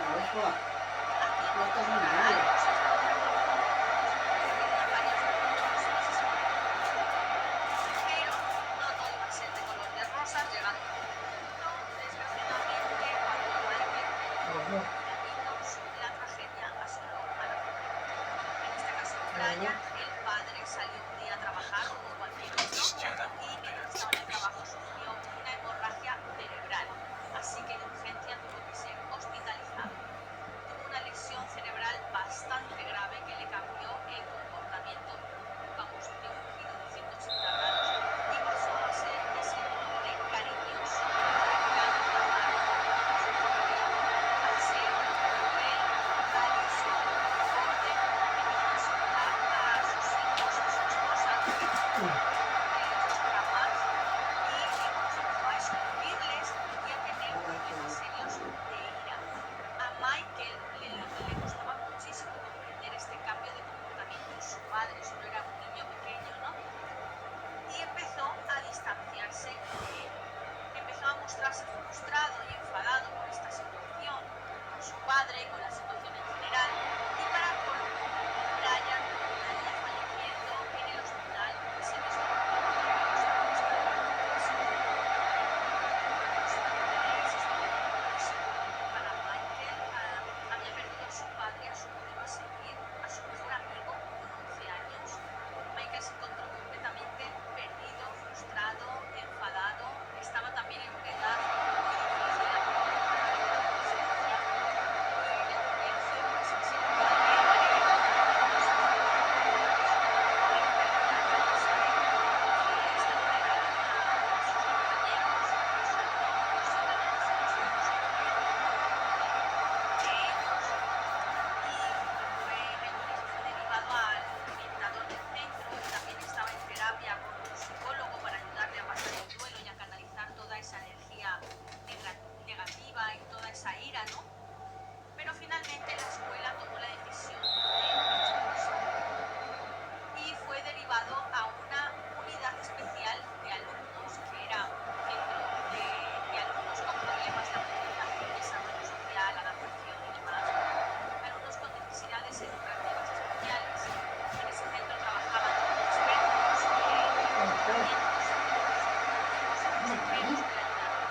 Ojo, a no tiempos estás muy real, mal. o sea, estamos hablando de varios meses, pero no todo iba a ser de color de rosas. Llegado un punto, desgraciadamente, cuando Michael tuvo Ojo, 11 añitos, la tragedia asoló a la familia. En este caso, ojo. Brian, el padre, salió un día a trabajar como cualquier otro y mientras estaba en el trabajo sufrió una hemorragia cerebral, así que de urgencia tuvo que ser hospitalizado. Tuvo una lesión cerebral bastante grave que le cambió el comportamiento, vamos, dio un giro de 180 grados y pasó a ser ese hombre cariñoso que tanto amaba a su familia, a ser cruel, malísimo, borde, que no insulta a sus hijos y su esposa, que no les jamás, y incluso empezó a escupirles y a tener problemas serios de ira. A Michael le costaba muchísimo comprender este cambio de comportamiento en su padre, solo era un niño pequeño, ¿no? Y empezó a distanciarse de él. Empezó a mostrarse frustrado y enfadado por esta situación, con su padre y con la situación en general, y para colmo, Brian terminaría falleciendo en el hospital ese mismo año. Para Michael, había perdido a su padre, a su modelo a seguir, a su mejor amigo con 11 años. Michael se encontró completamente perdido, frustrado, enfadado. Estaba también en una edad muy difícil, la primera etapa de la adolescencia, y le convenció pues, que ser un padre fue derivado al orientador del centro y también estaba en terapia con un psicólogo para ayudarle a pasar el duelo y a canalizar toda esa energía negativa y toda esa ira, ¿no? Pero finalmente la escuela tomó la decisión de expulsarlo y fue derivado a una unidad especial de alumnos, que era un centro de alumnos con problemas de aprendizaje, desarrollo social, adaptación y demás, alumnos con necesidades educativas especiales. En ese centro trabajaban expertos en comportamientos psicoeducativos y consejeros que le ayudaron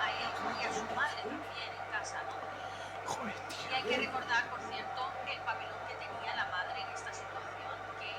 a él y a su madre también en casa, ¿no? Y hay que recordar, por cierto, el papelón que tenía la madre en esta situación, que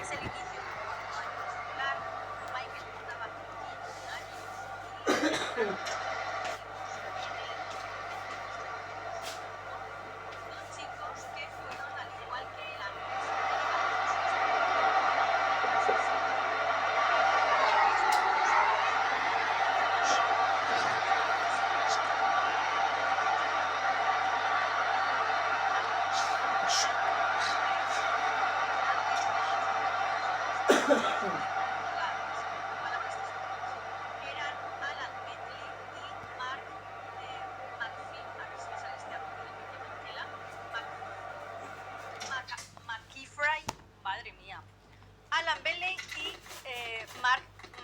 es el inicio del cuarto año escolar. Michael contaba con 15 años y dos chicos que fueron, al igual que él antes,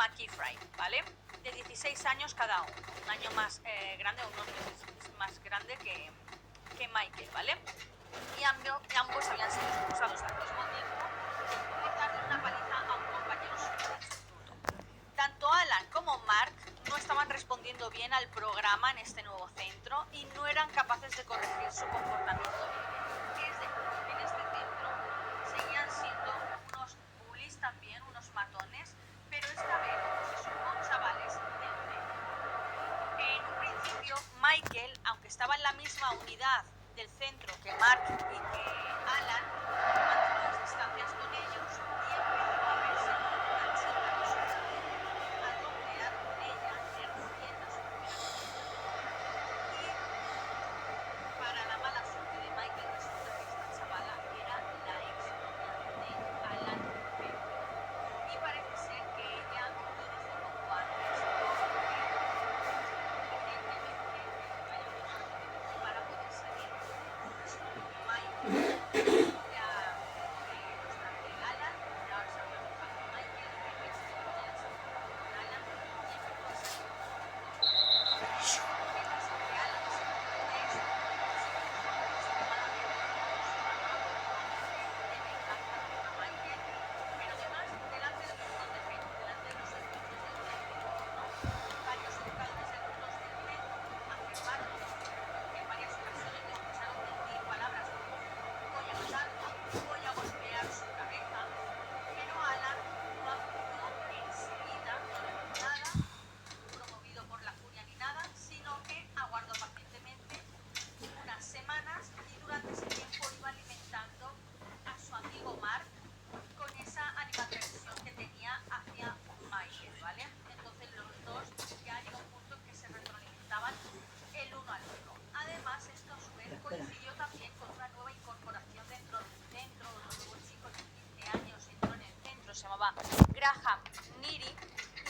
McKeefry, ¿vale? De 16 años cada uno, un año más grande, unos meses más grande que Michael, ¿vale? Y ambos habían sido expulsados al mismo tiempo por darle una paliza a un compañero suyo de instituto. Tanto Alan como Mark no estaban respondiendo bien al programa en este nuevo centro y no eran capaces de corregir su comportamiento violento. Es decir, en este centro seguían siendo unos bullies también, unos matones, pero esta vez pues eso, con chavales del centro. En un principio, Michael, aunque estaba en la misma unidad del centro que Mark y que Alan, mantuvo las distancias con ellos y empezó a verse con una chica de su edad, a tontear con ella, reduciendo su y para la mala suerte de Michael resulta que esta chavala era la exnovia de Alan Bentley. Y parece ser que ella lo dejó poco antes porque evidentemente para poder salir. Michael ya no está de Alan, ya se había dejado a Michael y que ya se había dejado con Alan y empezó a salir con otro. ¿Qué pasa? Que Alan se enteró de esto, se puso extremadamente de venganza contra Michael, pero además delante de un montón de gente, delante de los servicios del centro, ¿no? Varios educadores y alumnos del centro afirmaron que en varias ocasiones le escucharon decir palabras como voy a matarlo, voy a golpear su cabeza, pero Alan no actuó enseguida, no le dijo nada, promovido por la furia ni nada, sino que aguardó pacientemente unas semanas y durante ese tiempo iba alimentando a su amigo Mark con esa animadversión que tenía hacia Michael, ¿vale? Entonces los dos ya llegó un punto en que se retroalimentaban el uno al otro. Además, esto a su vez coincidió también con una nueva incorporación dentro del centro, otro nuevo chico de 15 años entró en el centro, se llamaba Graham Neary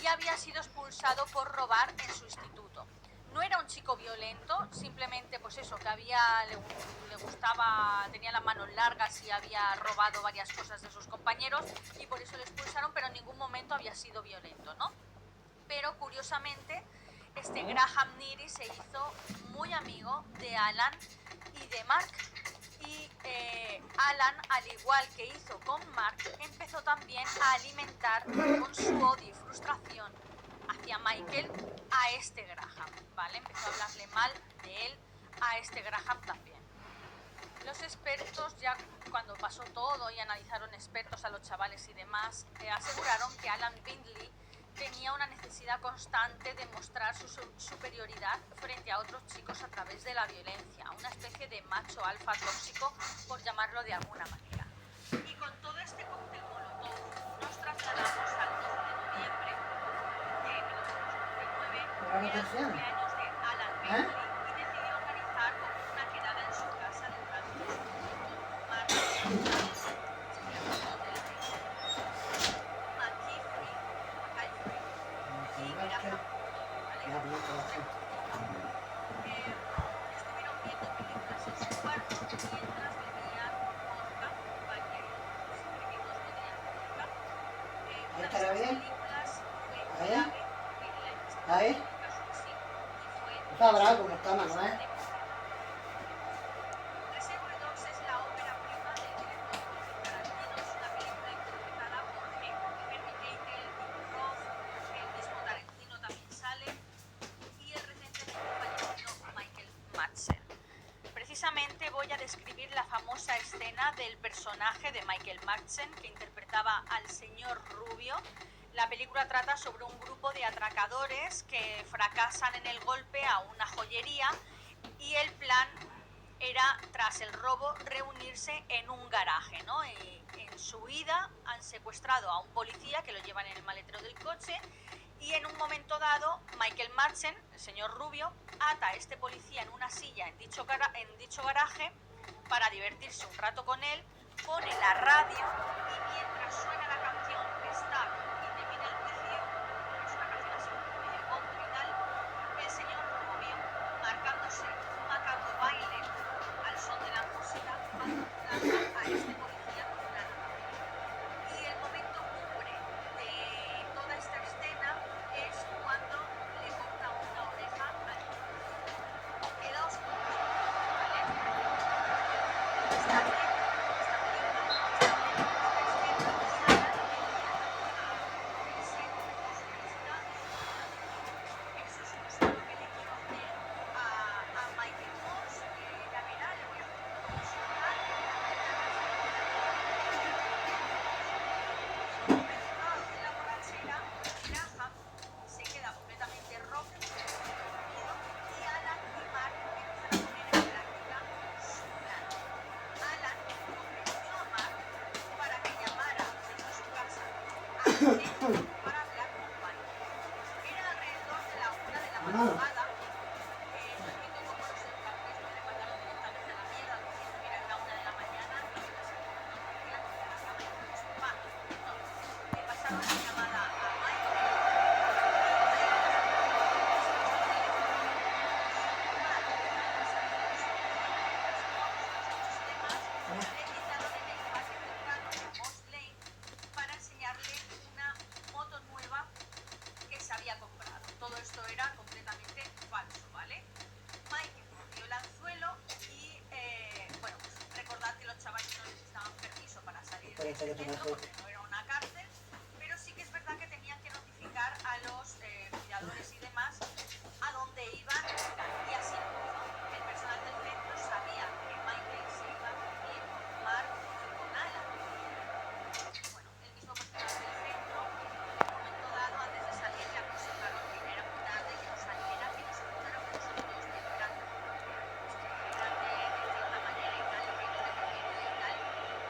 y había sido expulsado por robar en su instituto. No era un chico violento, simplemente pues eso, que le gustaba, tenía las manos largas y había robado varias cosas de sus compañeros y por eso le expulsaron, pero en ningún momento había sido violento, ¿no? Pero curiosamente, este Graham Neary se hizo muy amigo de Alan y de Mark. Y Alan, al igual que hizo con Mark, empezó también a alimentar con su odio y frustración hacia Michael a este Graham, ¿vale? Empezó a hablarle mal de él a este Graham también. Los expertos, ya cuando pasó todo y analizaron expertos a los chavales y demás, aseguraron que Alan Bentley tenía una necesidad constante de mostrar su superioridad frente a otros chicos a través de la violencia, una especie de macho alfa tóxico, por llamarlo de alguna manera. Y con todo este cóctel molotov nos trasladamos al 12 de noviembre de 1999, que era el cumpleaños de Alan Bentley, y decidió organizar una quedada en su casa de un amigo suyo, Mark estuvieron viendo películas en su cuarto mientras bebían vodka, cualquier pequeños botellas de vodka. Una de esas películas fue clave en la investigación del caso en sí y fue Está bravo como está Manuel. Reservoir Dogs es la ópera prima del director Quentin Tarantino. Es una película interpretada por Henry Cavill y Roth. El mismo Tarantino también sale. Y el recientemente fallecido Michael Madsen. Precisamente voy a describir la famosa escena del personaje de Michael Madsen que interpretaba al señor Rubio. La película trata sobre un grupo de atracadores que fracasan en el golpe a una joyería y el plan era, tras el robo, reunirse en un garaje, ¿no? Y en su huida han secuestrado a un policía que lo llevan en el maletero del coche y en un momento dado Michael Madsen, el señor Rubio, ata a este policía en una silla en dicho garaje para divertirse un rato con él, pone la radio y mientras suena la canción Stop y te viene el juicio, es una canción así medio country y tal, el señor Rubio, marcándose un macabro baile al son de la música, lanza a este policía con una navaja. Y el momento cumbre de toda esta escena madrugada, viendo cómo los estudiantes no le mandaron directamente a la mierda, diciendo, mira, es la 1 de la mañana, no te vas a ir, no, quédate en la cama y con tu papá. No, le pasaron la llamada a Michael, para enseñarle una moto nueva que se había comprado. Todo esto era completamente falso, ¿vale? Michael dio el anzuelo y, bueno, pues recordad que los chavales no necesitaban permiso para salir de ese centro porque no era una cárcel, pero sí que es verdad que tenían que notificar a los cuidadores y demás a dónde iban y así lo hizo. El personal del centro sabía que Michael se iba a reunir con Mark y con Alan. Bueno, el mismo personal del centro, en un momento dado, antes de salir, le aconsejaron que ya era muy tarde, que no saliera, que no se juntara con los amigos del verano, que estuvieran de cierta manera y tal, que no le cogieron y tal,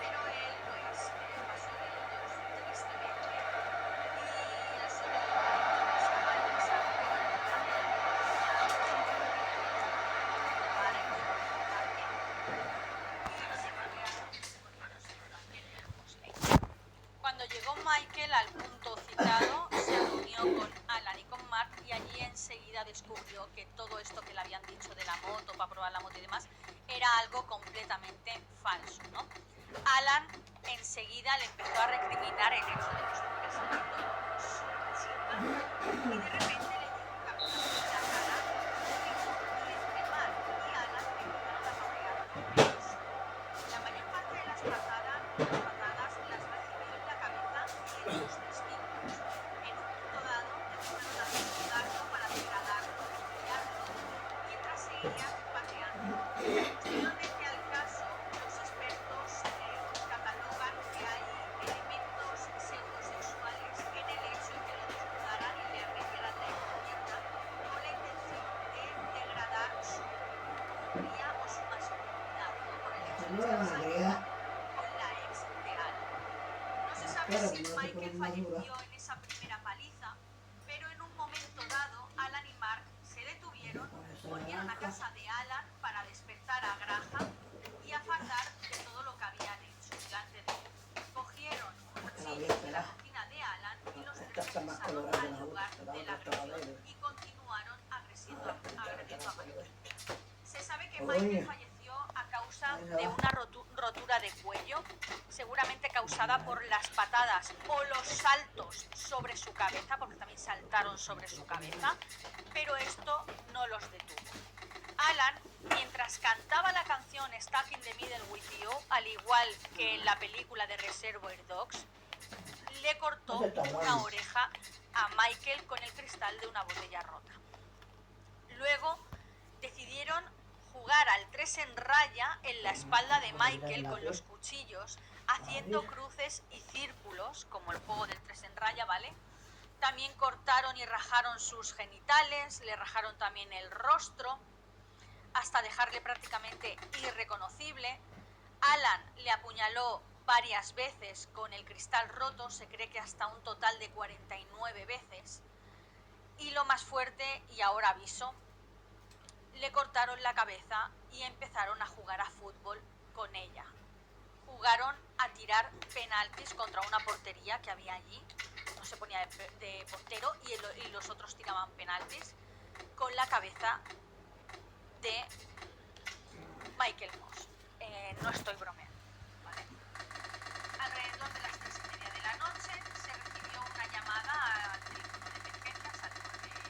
pero él pues pasó de ellos tristemente y él solo pensaba en esa Cuando llegó Michael al punto citado, se reunió con Alan y con Mark y allí enseguida descubrió que todo esto que le habían dicho de la moto, para probar la moto y demás, era algo completamente falso, ¿no? Alan enseguida le empezó a recriminar el hecho de que estuviera saliendo con su chica y de repente le dio un cabezazo en la cara y entre Mark y Alan empezaron a pelear entre ellos. La mayor parte de las patadas las recibió en la cabeza y en sus testículos. En un punto dado empezaron a desnudarlo para degradarlo y humillarlo mientras seguían pateando. Posteriormente al caso, los expertos catalogan que hay elementos pseudosexuales en el hecho de que lo desnudaran y le arreglaran la encomienda con la intención de degradar su hombría o su masculinidad, ¿no? Por el hecho de estar saliendo con la ex de Alan. No se sabe si Michael falleció en esa primera paliza, pero en un momento dado, Alan y Mark se detuvieron, volvieron a casa de Alan para despertar a Graham y a fardar de todo lo que habían hecho delante de él. Cogieron cuchillos de la cocina de Alan y los tres regresaron al lugar de la agresión y continuaron agrediendo a Michael. Se sabe que Michael falleció a causa de una rotura de cuello, seguramente causada por las patadas o los saltos sobre su cabeza, porque también saltaron sobre su cabeza, pero esto no los detuvo. Alan, mientras cantaba la canción Stuck in the Middle with You, al igual que en la película de Reservoir Dogs, le cortó una oreja a Michael con el cristal de una botella rota. Luego decidieron jugar al 3 en raya en la espalda de Michael con los cuchillos, haciendo cruces y círculos, como el juego del 3 en raya, ¿vale? También cortaron y rajaron sus genitales, le rajaron también el rostro, hasta dejarle prácticamente irreconocible. Alan le apuñaló varias veces con el cristal roto, se cree que hasta un total de 49 veces. Y lo más fuerte, y ahora aviso, le cortaron la cabeza y empezaron a jugar a fútbol con ella. Jugaron a tirar penaltis contra una portería que había allí. No se ponía de portero y los otros tiraban penaltis con la cabeza de Michael Moss. No estoy bromeando, ¿vale? Alrededor de las 3:30 de la noche se recibió una llamada al teléfono de emergencias al 911,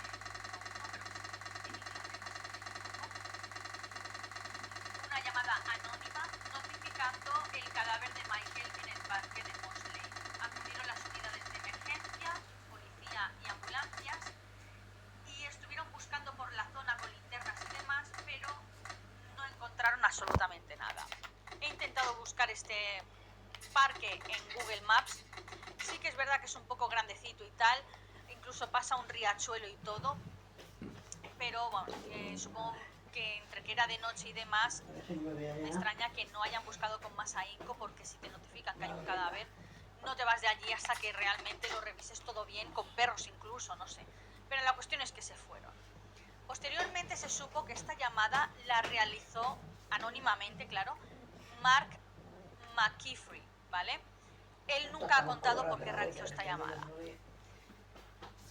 una llamada anónima notificando el cadáver de Michael en el parque de Moss Lane. Acudieron las unidades de emergencia, policía y ambulancias y estuvieron buscando por la zona con linternas y demás, pero no encontraron absolutamente nada. He intentado buscar este parque en Google Maps. Sí que es verdad que es un poco grandecito y tal, incluso pasa un riachuelo y todo, pero bueno, supongo que entre que era de noche y demás, me extraña que no hayan buscado con más ahínco, porque si te notifican que hay un cadáver, no te vas de allí hasta que realmente lo revises todo bien, con perros incluso, no sé. Pero la cuestión es que se fueron. Posteriormente se supo que esta llamada la realizó anónimamente, claro, Mark McKeefery, ¿vale? Él nunca ha contado por qué realizó esta llamada.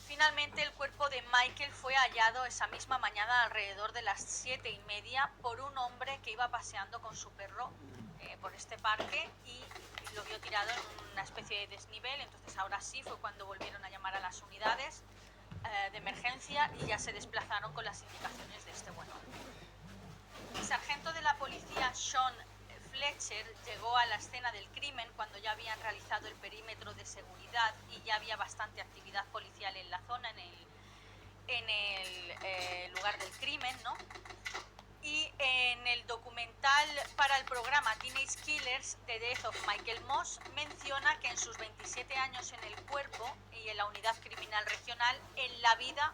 Finalmente el cuerpo de Michael fue hallado esa misma mañana alrededor de las 7:30 por un hombre que iba paseando con su perro por este parque y lo vio tirado en una especie de desnivel. Entonces ahora sí fue cuando volvieron a llamar a las unidades de emergencia y ya se desplazaron con las indicaciones de este buen hombre. El sargento de la policía Sean Fletcher llegó a la escena del crimen cuando ya habían realizado el perímetro de seguridad y ya había bastante actividad policial en la zona, en el lugar del crimen, ¿no? Y en el documental para el programa Teenage Killers, The Death of Michael Moss, menciona que en sus 27 años en el cuerpo y en la unidad criminal regional, en la vida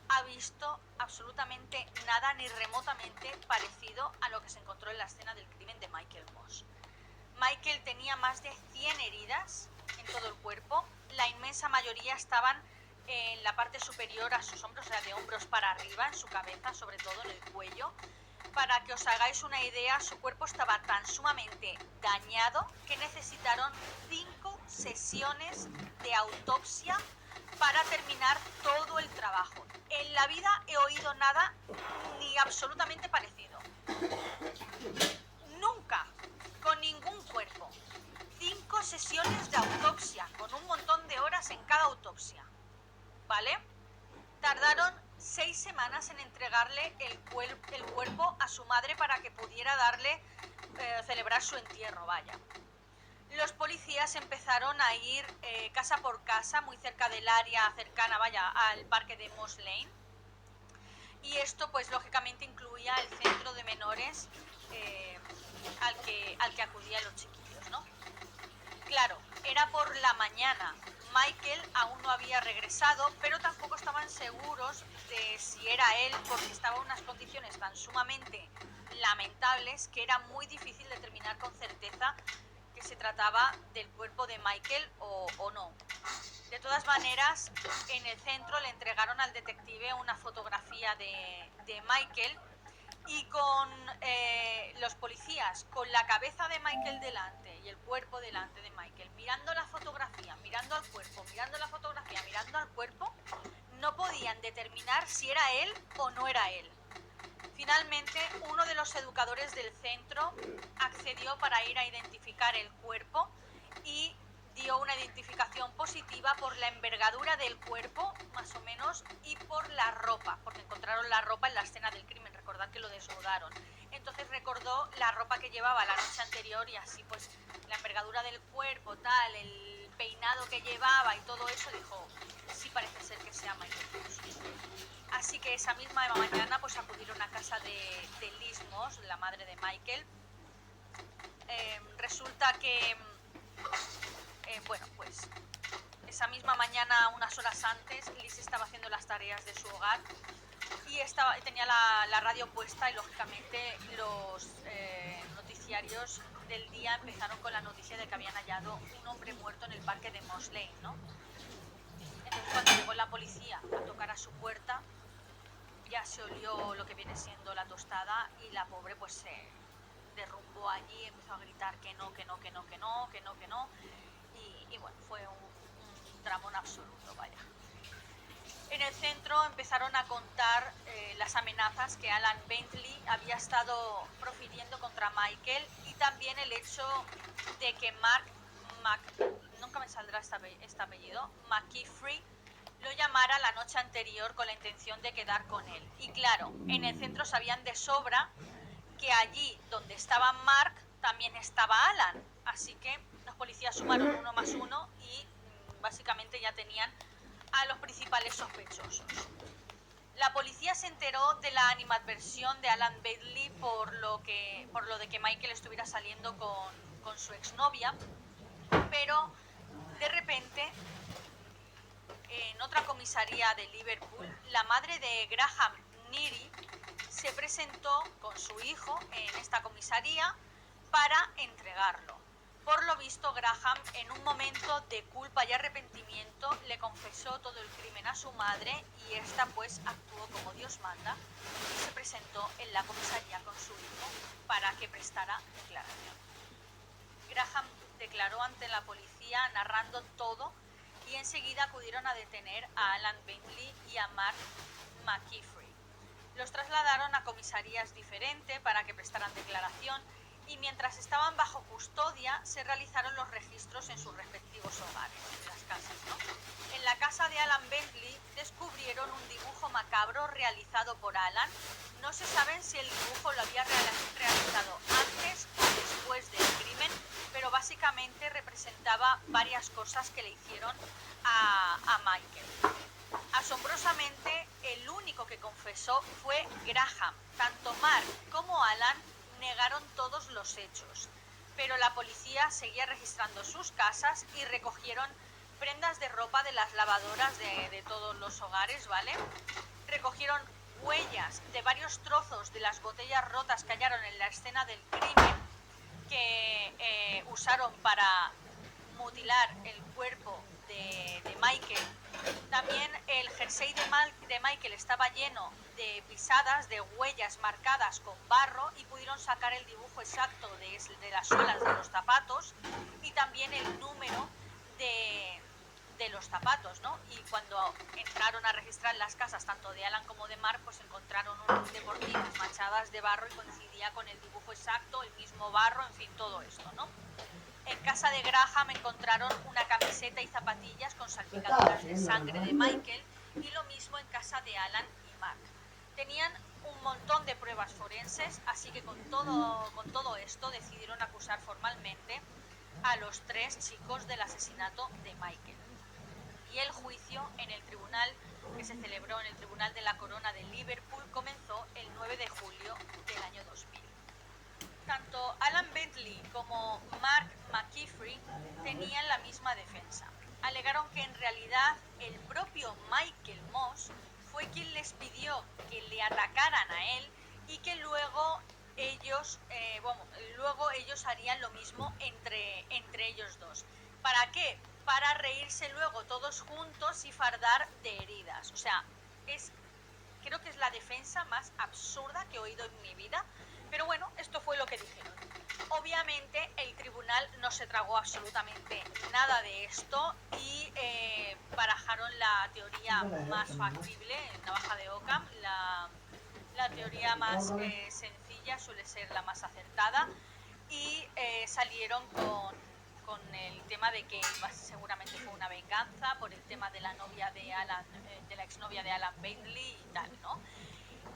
ha visto absolutamente nada ni remotamente parecido a lo que se encontró en la escena del crimen de Michael Moss. Michael tenía más de 100 heridas en todo el cuerpo, la inmensa mayoría estaban en la parte superior a sus hombros, o sea, de hombros para arriba, en su cabeza, sobre todo en el cuello. Para que os hagáis una idea, su cuerpo estaba tan sumamente dañado que necesitaron 5 sesiones de autopsia para terminar todo el trabajo. En la vida he oído nada ni absolutamente parecido. Nunca, con ningún cuerpo. 5 sesiones de autopsia, con un montón de horas en cada autopsia. ¿Vale? Tardaron 6 semanas en entregarle el cuerpo a su madre para que pudiera celebrar su entierro, vaya. Los policías empezaron a ir casa por casa, muy cerca del área cercana, vaya, al parque de Moss Lane. Y esto, pues, lógicamente incluía el centro de menores al que acudían los chiquillos, ¿no? Claro, era por la mañana. Michael aún no había regresado, pero tampoco estaban seguros de si era él, porque estaba en unas condiciones tan sumamente lamentables que era muy difícil determinar con certeza que se trataba del cuerpo de Michael o no. De todas maneras, en el centro le entregaron al detective una fotografía de Michael y con los policías con la cabeza de Michael delante y el cuerpo delante de Michael, mirando la fotografía, mirando al cuerpo, mirando la fotografía, mirando al cuerpo, no podían determinar si era él o no era él. Finalmente, uno de los educadores del centro accedió para ir a identificar el cuerpo y dio una identificación positiva por la envergadura del cuerpo, más o menos, y por la ropa, porque encontraron la ropa en la escena del crimen. Recordad que lo desnudaron. Entonces recordó la ropa que llevaba la noche anterior y así, pues, la envergadura del cuerpo, tal, el peinado que llevaba y todo eso, dijo, sí parece ser que sea Michael Moss. Así que esa misma mañana, pues, acudieron a casa de Liz Moss, la madre de Michael. Resulta que bueno, pues esa misma mañana, unas horas antes, Liz estaba haciendo las tareas de su hogar y tenía la radio puesta y lógicamente los noticiarios del día empezaron con la noticia de que habían hallado un hombre muerto en el parque de Moss Lane, ¿no? Entonces cuando llegó la policía a tocar a su puerta, ya se olió lo que viene siendo la tostada y la pobre pues se derrumbó allí, empezó a gritar que no, que no, que no, que no, que no, que no. Y bueno, fue un dramón absoluto, vaya. En el centro empezaron a contar las amenazas que Alan Bentley había estado profiriendo contra Michael y también el hecho de que nunca me saldrá este apellido, McKeefery, lo llamara la noche anterior con la intención de quedar con él. Y claro, en el centro sabían de sobra que allí donde estaba Mark también estaba Alan, así que los policías sumaron 1 más 1 y básicamente ya tenían a los principales sospechosos. La policía se enteró de la animadversión de Alan Bentley por lo de que Michael estuviera saliendo con su exnovia, pero de repente en otra comisaría de Liverpool, la madre de Graham Neary se presentó con su hijo en esta comisaría para entregarlo. Por lo visto, Graham, en un momento de culpa y arrepentimiento, le confesó todo el crimen a su madre y esta pues actuó como Dios manda y se presentó en la comisaría con su hijo para que prestara declaración. Graham declaró ante la policía narrando todo y enseguida acudieron a detener a Alan Bentley y a Mark McKeefery. Los trasladaron a comisarías diferentes para que prestaran declaración y mientras estaban bajo custodia se realizaron los registros en sus respectivos hogares, en las casas, ¿no? En la casa de Alan Bentley descubrieron un dibujo macabro realizado por Alan. No se sabe si el dibujo lo había realizado antes o después del crimen, pero básicamente representaba varias cosas que le hicieron a Michael. Asombrosamente, el único que confesó fue Graham. Tanto Mark como Alan negaron todos los hechos, pero la policía seguía registrando sus casas y recogieron prendas de ropa de las lavadoras de todos los hogares, ¿vale? Recogieron huellas de varios trozos de las botellas rotas que hallaron en la escena del crimen que usaron para mutilar el cuerpo de Michael. También el jersey de Michael estaba lleno de pisadas, de huellas marcadas con barro y pudieron sacar el dibujo exacto de las suelas de los zapatos y también el número de los zapatos, ¿no? Y cuando entraron a registrar las casas tanto de Alan como de Mark, pues encontraron unas deportivas manchadas de barro y coincidía con el dibujo exacto, el mismo barro, en fin, todo esto, ¿no? En casa de Graham encontraron una camiseta y zapatillas con salpicaduras de sangre de Michael y lo mismo en casa de Alan y Mark. Tenían un montón de pruebas forenses, así que con todo esto decidieron acusar formalmente a los 3 chicos del asesinato de Michael. Y el juicio en el tribunal que se celebró en el Tribunal de la Corona de Liverpool comenzó el 9 de julio del año 2000. Tanto Alan Bentley como Mark McKeefery tenían la misma defensa. Alegaron que en realidad el propio Michael Moss fue quien les pidió que le atacaran a él y que luego ellos harían lo mismo entre ellos dos. ¿Para qué? Para reírse luego todos juntos y fardar de heridas. O sea, creo que es la defensa más absurda que he oído en mi vida. Pero bueno, esto fue lo que dijeron. Obviamente el tribunal no se tragó absolutamente nada de esto y barajaron la teoría más factible, navaja de Occam. La teoría más sencilla suele ser la más acertada y salieron con el tema de que seguramente fue una venganza por el tema de la novia de Alan, de la exnovia de Alan Bentley y tal, ¿no?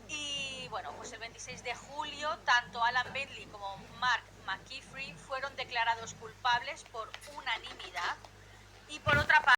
Y bueno, pues el 26 de julio, tanto Alan Bentley como Mark McKeefery fueron declarados culpables por unanimidad y por otra parte